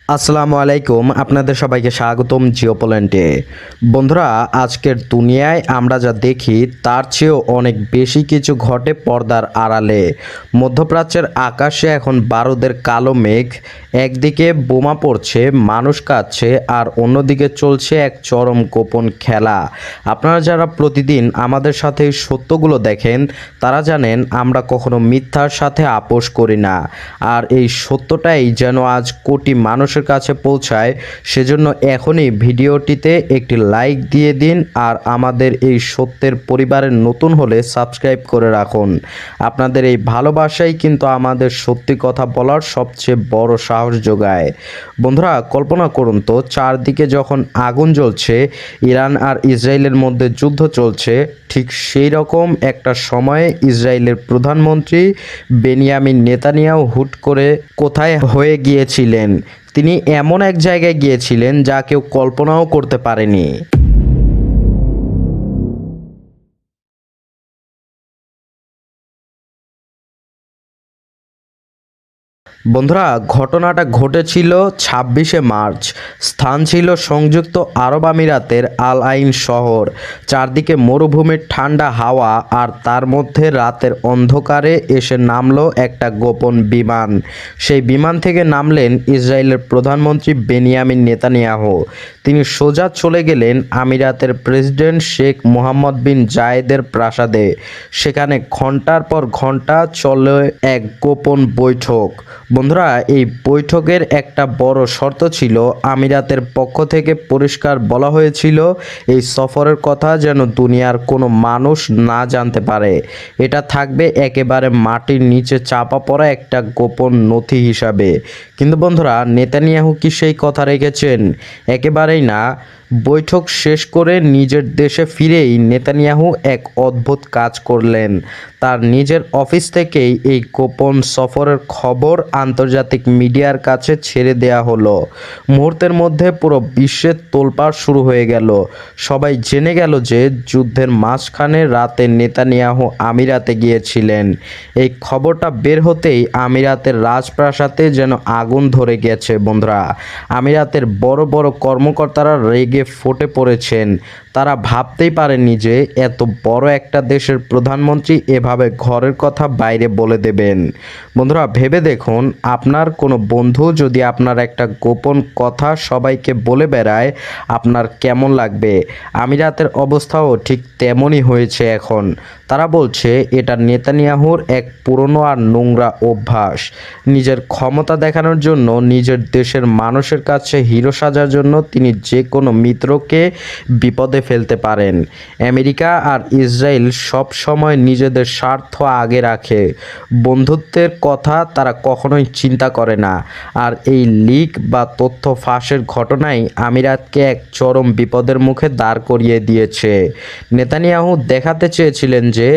আসসালামু আলাইকুম, আপনাদের সবাইকে স্বাগতম জিওপোল্যান্ডে। বন্ধুরা, আজকের দুনিয়ায় আমরা যা দেখি তার চেয়েও অনেক বেশি কিছু ঘটে পর্দার আড়ালে। মধ্যপ্রাচ্যের আকাশে এখন বারুদের কালো মেঘ, একদিকে বোমা পড়ছে, মানুষ কাঁদছে, আর অন্যদিকে চলছে এক চরম গোপন খেলা। আপনারা যারা প্রতিদিন আমাদের সাথে এই সত্যগুলো দেখেন তারা জানেন আমরা কখনো মিথ্যার সাথে আপোষ করি না। আর এই সত্যটাই যেন আজ কোটি মানুষের কাছে পৌঁছায়। সেজন্য এখনই ভিডিওটিতে একটি লাইক দিয়ে দিন আর আমাদের এই সত্যের পরিবারের নতুন হলে সাবস্ক্রাইব করে রাখুন। আপনাদের এই ভালোবাসাই কিন্তু আমাদের সত্যি কথা বলার সবচেয়ে বড় সাহস যোগায়। বন্ধুরা, কল্পনা করুন তো, চারদিকে যখন আগুন জ্বলছে, ইরান আর ইসরায়েলের মধ্যে যুদ্ধ চলছে, ঠিক সেই রকম একটা সময়ে ইসরায়েলের প্রধানমন্ত্রী বেনিয়ামিন নেতানিয়াহু হুট করে কোথায় হয়ে গিয়েছিলেন। তিনি এমন এক জায়গায় গিয়েছিলেন যা কেউ কল্পনাও করতে পারেনি। বন্ধুরা, ঘটনাটা ঘটেছিল 26শে মার্চ। স্থান ছিল সংযুক্ত আরব আমিরাতের আল আইন শহর। চারদিকে মরুভূমির ঠান্ডা হাওয়া, আর তার মধ্যে রাতের অন্ধকারে এসে নামলো একটা গোপন বিমান। সেই বিমান থেকে নামলেন ইসরায়েলের প্রধানমন্ত্রী বেনিয়ামিন নেতানিয়াহু। তিনি সোজা চলে গেলেন আমিরাতের প্রেসিডেন্ট শেখ মোহাম্মদ বিন জায়েদের প্রাসাদে। সেখানে ঘন্টার পর ঘন্টা চলে এক গোপন বৈঠক। বন্ধুরা, এই বৈঠকের একটা বড় শর্ত ছিল, আমিরাতের পক্ষ থেকে পরিষ্কার বলা হয়েছিল এই সফরের কথা যেন দুনিয়ার কোনো মানুষ না জানতে পারে। এটা থাকবে একেবারে মাটির নিচে চাপা পড়া একটা গোপন নথি হিসাবে। কিন্তু বন্ধুরা, নেতানিয়াহু কি সেই কথা রেখেছেন? একেবারেই না। বৈঠক শেষ করে নিজের দেশে ফিরেই নেতানিয়াহু এক অদ্ভুত কাজ করলেন। তার নিজের অফিস থেকেই এই গোপন সফরের খবর আন্তর্জাতিক মিডিয়ার কাছে ছেড়ে দেয়া হলো। মুহূর্তের মধ্যে পুরো বিশ্বের তোলপাড় শুরু হয়ে গেল। সবাই জেনে গেল যে যুদ্ধের মাঝখানে রাতে নেতানিয়াহু আমিরাতে গিয়েছিলেন। এই খবরটা বের হতেই আমিরাতের রাজপ্রাসাদে যেন আগুন ধরে গেছে। বন্ধুরা, আমিরাতের বড় বড় কর্মকর্তারা রেগে ফটে পড়েছেন। তারা ভাবতেই পারেননি যে এত বড় একটা দেশের প্রধানমন্ত্রী এভাবে ঘরের কথা বাইরে বলে দেবেন। বন্ধুরা, ভেবে দেখুন, আপনার কোনো বন্ধু যদি আপনার একটা গোপন কথা সবাইকে বলে বেড়ায়, আপনার কেমন লাগবে? আমিরাতের অবস্থাও ঠিক তেমনই হয়েছে এখন। তারা বলছে এটা নেতানিয়াহুর এক পুরনো আর নোংরা অভ্যাস। নিজের ক্ষমতা দেখানোর জন্য, নিজের দেশের মানুষের কাছে হিরো সাজার জন্য তিনি যে কোনো মিত্রকে বিপদে ফেলতে পারেন। আমেরিকা আর ইসরায়েল সব সময় নিজেদের স্বার্থ আগে রাখে। বন্ধুত্বের কথা তারা কখনোই চিন্তা করে না। আর এই লিক বা তথ্য ফাঁসের ঘটনাই আমিরাতকে এক চরম বিপদের মুখে দাঁড় করিয়ে দিয়েছে। নেতানিয়াহু দেখাতে চেয়েছিলেন যে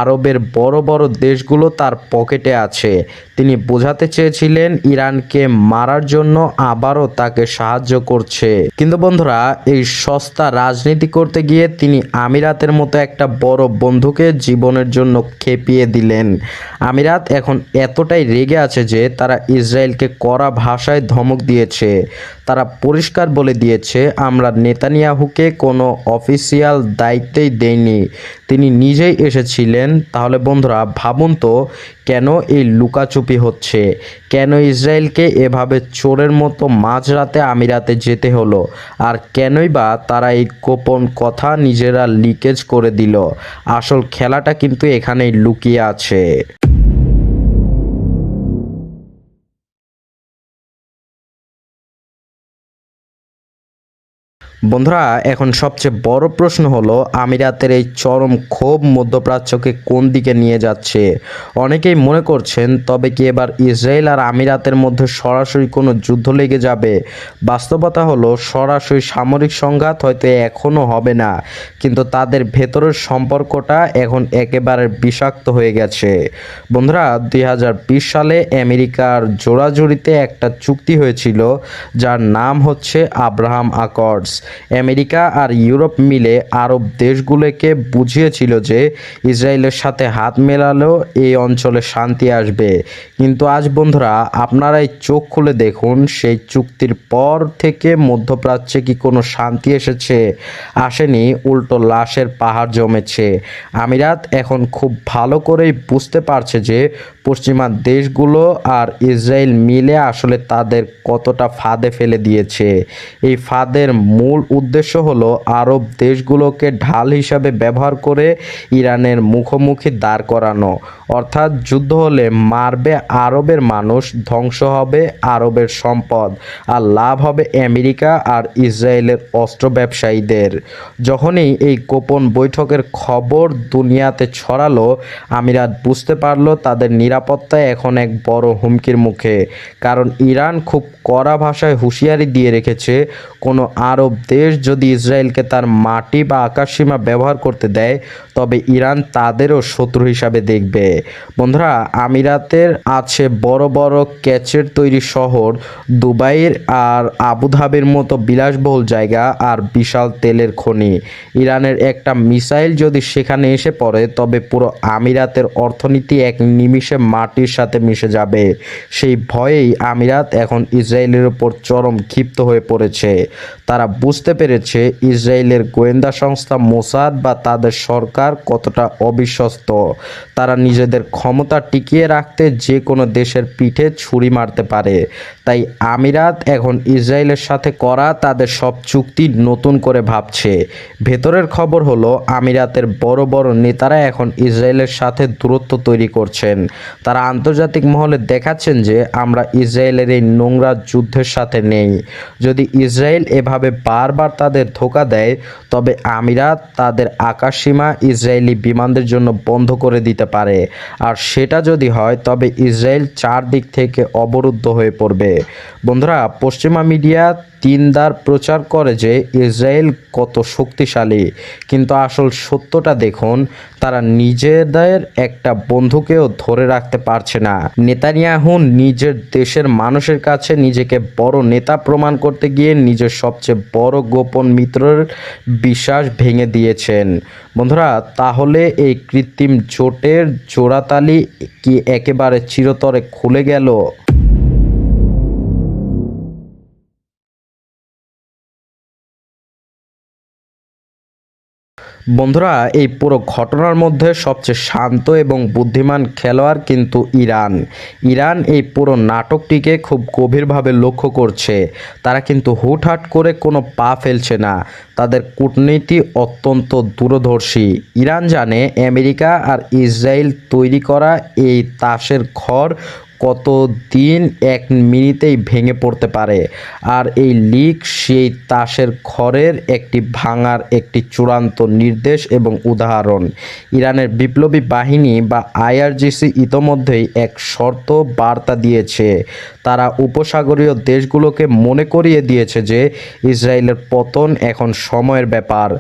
আরবের বড় বড় দেশগুলো তার পকেটে আছে। তিনি বোঝাতে চেয়েছিলেন ইরানকে মারার জন্য আবারও তাকে সাহায্য করছে। কিন্তু বন্ধুরা, এই সস্তা রাজনীতি করতে গিয়ে তিনি আমিরাতের মতো একটা বড় বন্ধুকে জীবনের জন্য খেপিয়ে দিলেন। আমিরাত এখন এতটাই রেগে আছে যে তারা ইসরায়েলকে কড়া ভাষায় ধমক দিয়েছে। তারা পরিষ্কার বলে দিয়েছে, আমরা নেতানিয়াহুকে কোনো অফিসিয়াল দায়িত্বই দেইনি, তিনি নিজেই এসেছিলেন। তাহলে বন্ধুরা, ভাবুন তো, কেন এই লুকাচুপি হচ্ছে? কেন ইসরায়েলকে এভাবে চোরের মতো মাঝরাতে আমিরাতে যেতে হলো? আর কেনই বা তারা এই গোপন কথা নিজেরা লিকেজ করে দিল? আসল খেলাটা কিন্তু এখানেই লুকিয়ে আছে। বন্ধুরা, এখন সবচেয়ে বড় প্রশ্ন হলো, আমিরাতের এই চরম ক্ষোভ মধ্যপ্রাচ্যকে কোন দিকে নিয়ে যাচ্ছে? অনেকেই মনে করছেন, তবে কি এবার ইসরায়েল আর আমিরাতের মধ্যে সরাসরি কোনো যুদ্ধ লেগে যাবে? বাস্তবতা হলো, সরাসরি সামরিক সংঘাত হয়তো এখনও হবে না, কিন্তু তাদের ভেতরের সম্পর্কটা এখন একেবারে বিষাক্ত হয়ে গেছে। বন্ধুরা, 2020 সালে আমেরিকার জোড়াজুড়িতে একটা চুক্তি হয়েছিল যার নাম হচ্ছে আব্রাহাম অ্যাকর্ডস। আমেরিকা আর ইউরোপ মিলে আরব দেশগুলোকে বুঝিয়েছিল যে ইসরায়েলের সাথে হাত মেলালেও এই অঞ্চলে শান্তি আসবে। কিন্তু আজ বন্ধুরা আপনারাই চোখ খুলে দেখুন, সেই চুক্তির পর থেকে মধ্যপ্রাচ্যে কি কোনো শান্তি এসেছে? আসেনি, উল্টো লাশের পাহাড় জমেছে। আমিরাত এখন খুব ভালো করেই বুঝতে পারছে যে পশ্চিমা দেশগুলো আর ইসরায়েল মিলে আসলে তাদের কতটা ফাঁদে ফেলে দিয়েছে। এই ফাঁদের মূল উদ্দেশ্য হলো আরব দেশগুলোকে ঢাল হিসাবে ব্যবহার করে ইরানের মুখোমুখি দাঁড় করানো। অর্থাৎ যুদ্ধ হলে মারবে আরবের মানুষ, ধ্বংস হবে আরবের সম্পদ, আর লাভ হবে আমেরিকা আর ইসরায়েলের অস্ত্র ব্যবসায়ীদের। যখনই এই গোপন বৈঠকের খবর দুনিয়াতে ছড়ালো, আমিরাত বুঝতে পারলো তাদের নিরাপত্তা এখন এক বড় হুমকির মুখে। কারণ ইরান খুব কড়া ভাষায় হুঁশিয়ারি দিয়ে রেখেছে, কোনো আরব দেশ যদি ইসরায়েলকে তার মাটি বা আকাশসীমা ব্যবহার করতে দেয় তবে ইরান তাদেরও শত্রু হিসাবে দেখবে। বন্ধুরা, আমিরাতের আছে বড় বড় ক্যাচের তৈরি শহর, দুবাইয়ের আর আবুধাবির মতো বিলাসবহুল জায়গা আর বিশাল তেলের খনি। ইরানের একটা মিসাইল যদি সেখানে এসে পড়ে তবে পুরো আমিরাতের অর্থনীতি এক নিমিষে মাটির সাথে মিশে যাবে। সেই ভয়েই আমিরাত এখন ইসরায়েলের উপর চরম ক্ষিপ্ত হয়ে পড়েছে। তারা বুঝতে পেরেছে ইসরায়েলের গোয়েন্দা সংস্থা মোসাদ বা তাদের সরকার কতটা অবিশ্বস্ত। তারা নিজেদের ক্ষমতা টিকিয়ে রাখতে যে কোনো দেশের পিঠে ছুরি মারতে পারে। তাই আমিরাত এখন ইসরায়েলের সাথে করা তাদের সব চুক্তি নতুন করে ভাবছে। ভেতরের খবর হলো আমিরাতের বড় বড় নেতারা এখন ইসরায়েলের সাথে দূরত্ব তৈরি করছেন। তারা আন্তর্জাতিক মহলে দেখাচ্ছেন যে আমরা ইসরায়েলের এই নোংরা যুদ্ধের সাথে নেই। যদি ইসরায়েল এভাবে বারবার তাদের ধোঁকা দেয় তবে আমিরাত তাদের আকাশসীমা ইসরায়েলি বিমানদের জন্য বন্ধ করে দিতে পারে। আর সেটা যদি হয় তবে ইসরায়েল চারদিক থেকে অবরুদ্ধ হয়ে পড়বে। বন্ধুরা, পশ্চিমা মিডিয়া দিনদার প্রচার করে যে ইসরায়েল কত শক্তিশালী, কিন্তু আসল সত্যটা দেখুন, তারা নিজেদের একটা বন্ধুকেও ধরে রাখতে পারছে না। নেতানিয়াহু নিজের দেশের মানুষের কাছে নিজেকে বড় নেতা প্রমাণ করতে গিয়ে নিজের সবচেয়ে বড় গোপন মিত্রের বিশ্বাস ভেঙে দিয়েছেন। বন্ধুরা, তাহলে এই কৃত্রিম জোটের জোড়াতালি কি একেবারে চিরতরে খুলে গেল? বন্ধুরা, এই পুরো ঘটনার মধ্যে সবচেয়ে শান্ত এবং বুদ্ধিমান খেলোয়াড় কিন্তু ইরান। ইরান এই পুরো নাটকটিকে খুব গভীরভাবে লক্ষ্য করছে। তারা কিন্তু হুটহাট করে কোনো পা ফেলছে না। তাদের কূটনীতি অত্যন্ত দূরদর্শী। ইরান জানে আমেরিকা আর ইসরায়েল তৈরি করা এই তাসের ঘর কত দিন এক মিনিটেই ভেঙে পড়তে পারে। আর এই লিক সেই তাসের ঘরের একটি ভাঙার একটি চূড়ান্ত নির্দেশ এবং উদাহরণ। ইরানের বিপ্লবী বাহিনী বা আইআরজিসি ইতোমধ্যেই এক শর্ত বার্তা দিয়েছে। তারা উপসাগরীয় দেশগুলোকে মনে করিয়ে দিয়েছে যে ইসরায়েলের পতন এখন সময়ের ব্যাপার।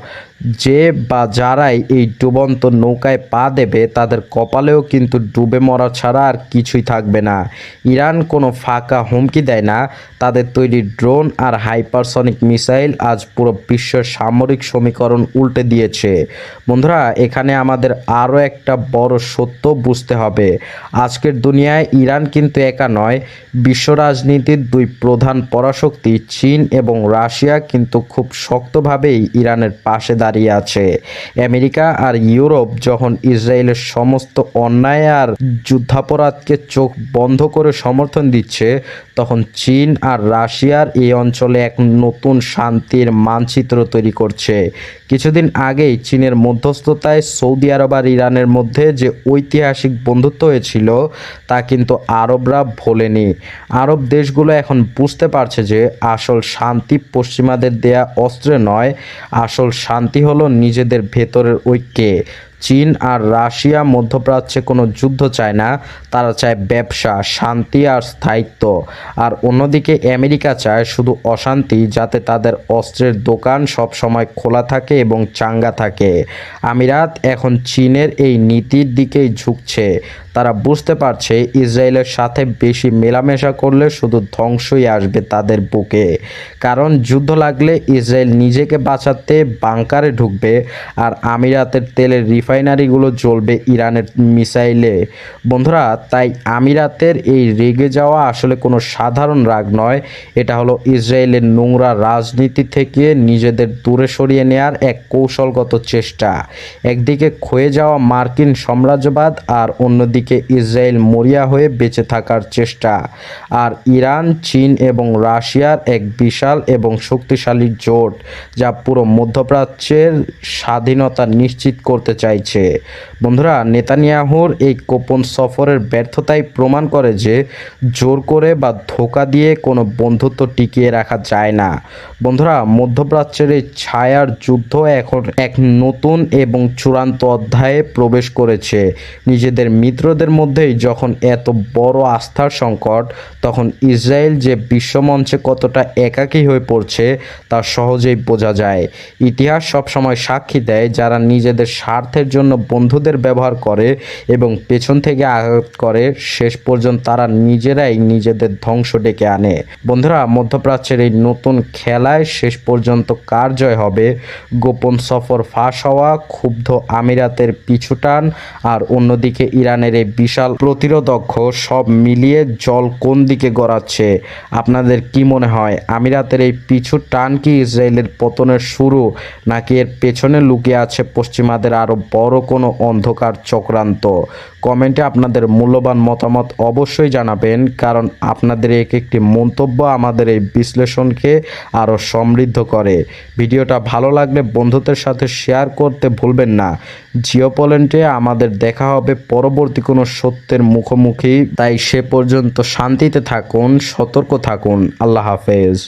যে বা যারাই এই ডুবন্ত নৌকায় পা দেবে তাদের কপালেও কিন্তু ডুবে মরা ছাড়া আর কিছুই থাকবে না। ইরান কোনো ফাঁকা হুমকি দেয় না। তাদের তৈরি ড্রোন আর হাইপারসনিক মিসাইল আজ পুরো বিশ্বের সামরিক সমীকরণ উল্টে দিয়েছে। বন্ধুরা, এখানে আমাদের আরও একটা বড় সত্য বুঝতে হবে। আজকের দুনিয়ায় ইরান কিন্তু একা নয়। বিশ্ব রাজনীতির দুই প্রধান পরাশক্তি চীন এবং রাশিয়া কিন্তু খুব শক্তভাবেই ইরানের পাশে দাঁড়িয়ে আছে। আমেরিকা আর ইউরোপ যখন ইসরায়েলের সমস্ত অন্যায় আর যুদ্ধাপরাধকে চোখ বন্ধ করে সমর্থন দিচ্ছে, তখন চীন আর রাশিয়ার এই অঞ্চলে এক নতুন শান্তির মানচিত্র তৈরি করছে। কিছুদিন আগেই চীনের মধ্যস্থতায় সৌদি আরব আর ইরানের মধ্যে যে ঐতিহাসিক বন্ধুত্ব হয়েছিল তা কিন্তু আরবরা ভোলেনি। আরব দেশগুলো এখন বুঝতে পারছে যে আসল শান্তি পশ্চিমাদের দেয়া অস্ত্রে নয়, আসল শান্তি হলো নিজেদের ভেতরের ঐক্যে। চীন আর রাশিয়া মধ্যপ্রাচ্যে কোনো যুদ্ধ চায় না, তারা চায় ব্যবসা, শান্তি আর স্থায়িত্ব। আর অন্যদিকে আমেরিকা চায় শুধু অশান্তি, যাতে তাদের অস্ত্রের দোকান সব সময় খোলা থাকে এবং চাঙ্গা থাকে। আমিরাত এখন চীনের এই নীতির দিকেই ঝুঁকছে। তারা বুঝতে পারছে ইসরায়েলের সাথে বেশি মেলামেশা করলে শুধু ধ্বংসই আসবে তাদের বুকে। কারণ যুদ্ধ লাগলে ইসরায়েল নিজেকে বাঁচাতে বাংকারে ঢুকবে, আর আমিরাতের তেলের রিফাইনারিগুলো জ্বলবে ইরানের মিসাইলে। বন্ধুরা, তাই আমিরাতের এই রেগে যাওয়া আসলে কোনো সাধারণ রাগ নয়, এটা হলো ইসরায়েলের নোংরা রাজনীতি থেকে নিজেদের দূরে সরিয়ে নেয়ার এক কৌশলগত চেষ্টা। একদিকে ক্ষয়ে যাওয়া মার্কিন সাম্রাজ্যবাদ, আর অন্যদিকে ইসরায়েল মরিয়া হয়ে বেঁচে থাকার চেষ্টা। আর ইরান, চীন এবং রাশিয়ার এক বিশাল এবং শক্তিশালী জোট, যা পুরো মধ্যপ্রাচ্যের স্বাধীনতা নিশ্চিত করতে চাইছে। বন্ধুরা, নেতানিয়াহুর এই গোপন সফরের ব্যর্থতাই প্রমাণ করে যে জোর করে বা ধোঁকা দিয়ে কোনো বন্ধুত্ব টিকিয়ে রাখা যায় না। বন্ধুরা, মধ্যপ্রাচ্যের এই ছায়ার যুদ্ধ এখন এক নতুন এবং চূড়ান্ত অধ্যায়ে প্রবেশ করেছে। নিজেদের মিত্রদের মধ্যেই যখন এত বড় আস্থার সংকট, তখন ইসরায়েল যে বিশ্বমঞ্চে কতটা একাকী হয়ে পড়ছে তা সহজেই বোঝা যায়। ইতিহাস সবসময় সাক্ষী দেয়, যারা নিজেদের স্বার্থের জন্য বন্ধুদের ব্যবহার করে এবং পেছন থেকে আঘাত করে, শেষ পর্যন্ত তারা নিজেরাই নিজেদের ধ্বংস ডেকে আনে। বন্ধুরা, মধ্যপ্রাচ্যের এই নতুন খেলায় শেষ পর্যন্ত কার জয় হবে? গোপন সফর ফাঁস হওয়া, ক্ষুব্ধ আমিরাতের পিছুটান, আর অন্যদিকে ইরানের এই বিশাল প্রতিরোধক্ষ, সব মিলিয়ে জল কোন দিকে গড়াচ্ছে? আপনাদের কি মনে হয়, আমিরাতের এই পিছু টান কি ইসরায়েলের পতনের শুরু, নাকি এর পেছনে লুকিয়ে আছে পশ্চিমাদের আরও বড় কোনো অন্ধকার চক্রান্ত? কমেন্টে আপনাদের মূল্যবান মতামত অবশ্যই জানাবেন, কারণ আপনাদের এক একটি মন্তব্য আমাদের এই বিশ্লেষণকে আরও সমৃদ্ধ করে। ভিডিওটা ভালো লাগলে বন্ধুদের সাথে শেয়ার করতে ভুলবেন না। জিওপয়েন্টে আমাদের দেখা হবে পরবর্তী কোনো সত্যের মুখোমুখি। তাই সে পর্যন্ত শান্তিতে থাকুন, সতর্ক থাকুন। আল্লাহ হাফেজ।